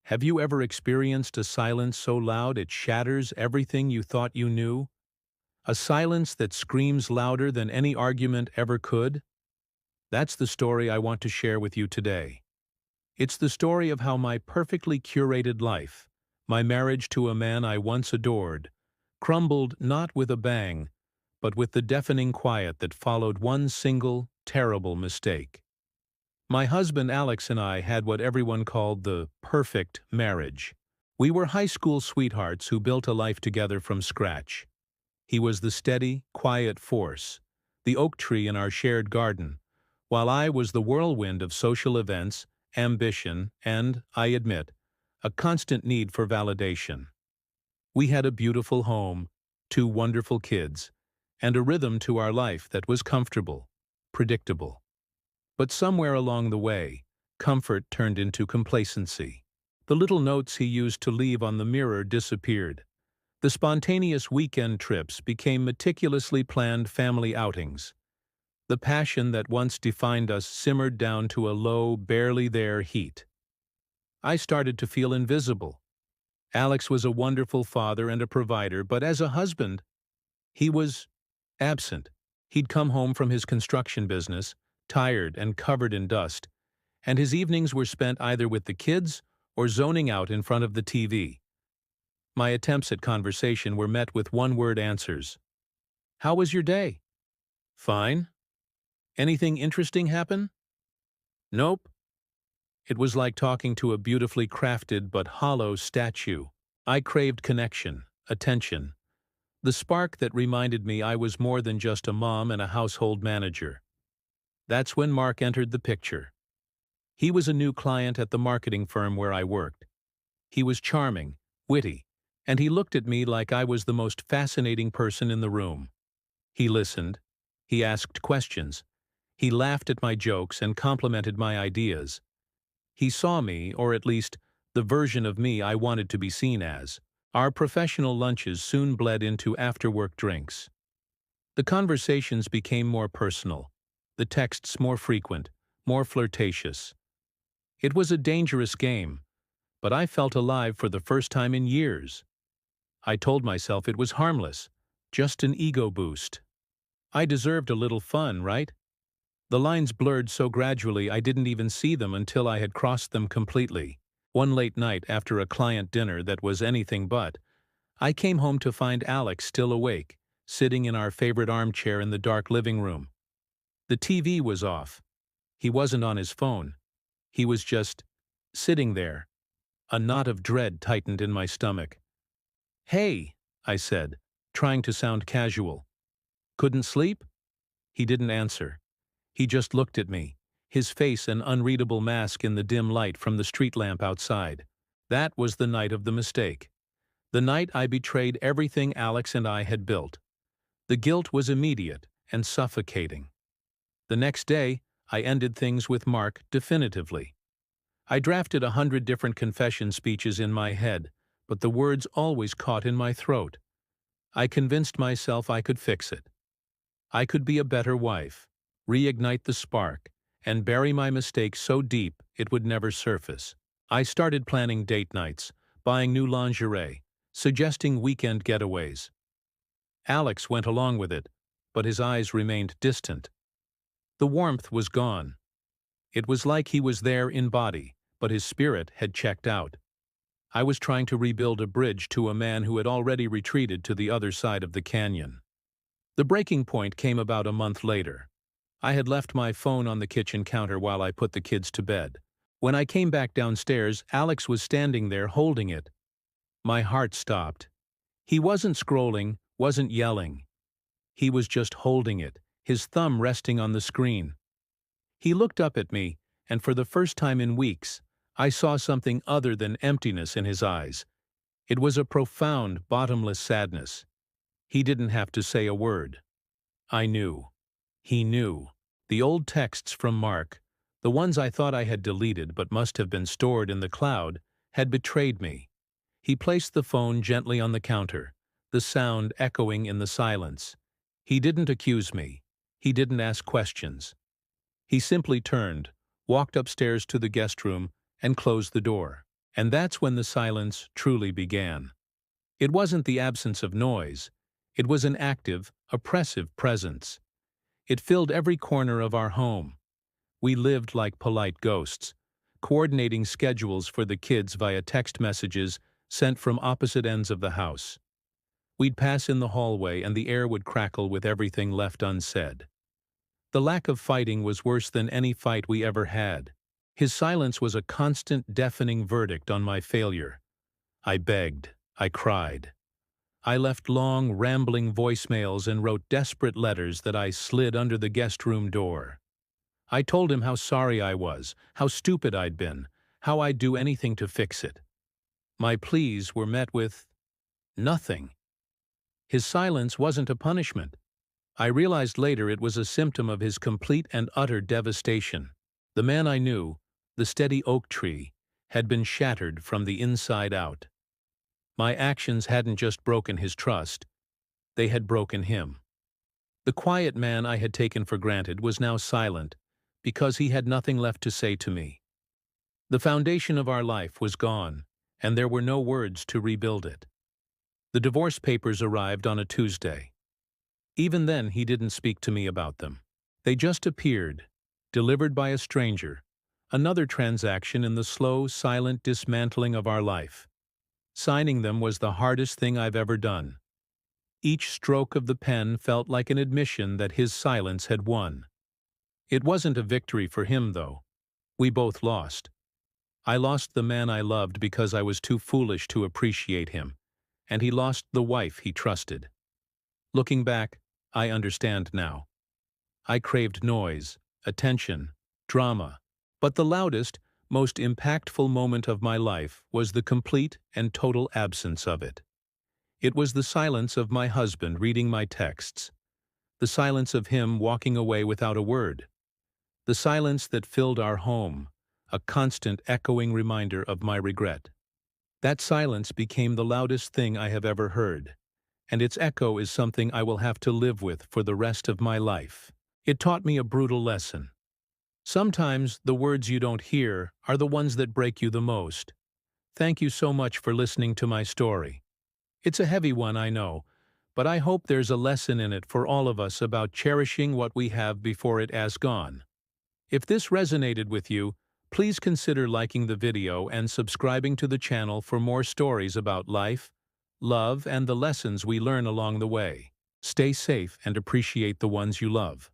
Have you ever experienced a silence so loud it shatters everything you thought you knew? A silence that screams louder than any argument ever could? That's the story I want to share with you today. It's the story of how my perfectly curated life, my marriage to a man I once adored, crumbled not with a bang, but with the deafening quiet that followed one single, terrible mistake. My husband Alex and I had what everyone called the perfect marriage. We were high school sweethearts who built a life together from scratch. He was the steady, quiet force, the oak tree in our shared garden, while I was the whirlwind of social events, ambition, and, I admit, a constant need for validation. We had a beautiful home, two wonderful kids, and a rhythm to our life that was comfortable, predictable. But somewhere along the way, comfort turned into complacency. The little notes he used to leave on the mirror disappeared. The spontaneous weekend trips became meticulously planned family outings. The passion that once defined us simmered down to a low, barely there heat. I started to feel invisible. Alex was a wonderful father and a provider, but as a husband, he was absent. He'd come home from his construction business, tired and covered in dust, and his evenings were spent either with the kids or zoning out in front of the TV. My attempts at conversation were met with one-word answers. "How was your day?" "Fine." "Anything interesting happen?" "Nope." It was like talking to a beautifully crafted but hollow statue. I craved connection, attention, the spark that reminded me I was more than just a mom and a household manager. That's when Mark entered the picture. He was a new client at the marketing firm where I worked. He was charming, witty, and he looked at me like I was the most fascinating person in the room. He listened. He asked questions. He laughed at my jokes and complimented my ideas. He saw me, or at least the version of me I wanted to be seen as. Our professional lunches soon bled into after-work drinks. The conversations became more personal, the texts more frequent, more flirtatious. It was a dangerous game, but I felt alive for the first time in years. I told myself it was harmless, just an ego boost. I deserved a little fun, right? The lines blurred so gradually I didn't even see them until I had crossed them completely. One late night after a client dinner that was anything but, I came home to find Alex still awake, sitting in our favorite armchair in the dark living room. The TV was off. He wasn't on his phone. He was just sitting there. A knot of dread tightened in my stomach. "Hey," I said, trying to sound casual. "Couldn't sleep?" He didn't answer. He just looked at me, his face an unreadable mask in the dim light from the street lamp outside. That was the night of the mistake. The night I betrayed everything Alex and I had built. The guilt was immediate and suffocating. The next day, I ended things with Mark definitively. I drafted 100 different confession speeches in my head, but the words always caught in my throat. I convinced myself I could fix it. I could be a better wife, reignite the spark, and bury my mistake so deep it would never surface. I started planning date nights, buying new lingerie, suggesting weekend getaways. Alex went along with it, but his eyes remained distant. The warmth was gone. It was like he was there in body, but his spirit had checked out. I was trying to rebuild a bridge to a man who had already retreated to the other side of the canyon. The breaking point came about a month later. I had left my phone on the kitchen counter while I put the kids to bed. When I came back downstairs, Alex was standing there holding it. My heart stopped. He wasn't scrolling, wasn't yelling. He was just holding it, his thumb resting on the screen. He looked up at me, and for the first time in weeks, I saw something other than emptiness in his eyes. It was a profound, bottomless sadness. He didn't have to say a word. I knew. He knew. The old texts from Mark, the ones I thought I had deleted but must have been stored in the cloud, had betrayed me. He placed the phone gently on the counter, the sound echoing in the silence. He didn't accuse me. He didn't ask questions. He simply turned, walked upstairs to the guest room, and closed the door. And that's when the silence truly began. It wasn't the absence of noise. It was an active, oppressive presence. It filled every corner of our home. We lived like polite ghosts, coordinating schedules for the kids via text messages sent from opposite ends of the house. We'd pass in the hallway and the air would crackle with everything left unsaid. The lack of fighting was worse than any fight we ever had. His silence was a constant, deafening verdict on my failure. I begged. I cried. I left long, rambling voicemails and wrote desperate letters that I slid under the guest room door. I told him how sorry I was, how stupid I'd been, how I'd do anything to fix it. My pleas were met with nothing. His silence wasn't a punishment. I realized later it was a symptom of his complete and utter devastation. The man I knew, the steady oak tree, had been shattered from the inside out. My actions hadn't just broken his trust, they had broken him. The quiet man I had taken for granted was now silent because he had nothing left to say to me. The foundation of our life was gone, and there were no words to rebuild it. The divorce papers arrived on a Tuesday. Even then, he didn't speak to me about them. They just appeared, delivered by a stranger, another transaction in the slow, silent dismantling of our life. Signing them was the hardest thing I've ever done. Each stroke of the pen felt like an admission that his silence had won. It wasn't a victory for him, though. We both lost. I lost the man I loved because I was too foolish to appreciate him, and he lost the wife he trusted. Looking back, I understand now. I craved noise, attention, drama, but the loudest, most impactful moment of my life was the complete and total absence of it. It was the silence of my husband reading my texts, the silence of him walking away without a word, the silence that filled our home, a constant echoing reminder of my regret. That silence became the loudest thing I have ever heard, and its echo is something I will have to live with for the rest of my life. It taught me a brutal lesson. Sometimes the words you don't hear are the ones that break you the most. Thank you so much for listening to my story. It's a heavy one, I know, but I hope there's a lesson in it for all of us about cherishing what we have before it has gone. If this resonated with you, please consider liking the video and subscribing to the channel for more stories about life, love, and the lessons we learn along the way. Stay safe and appreciate the ones you love.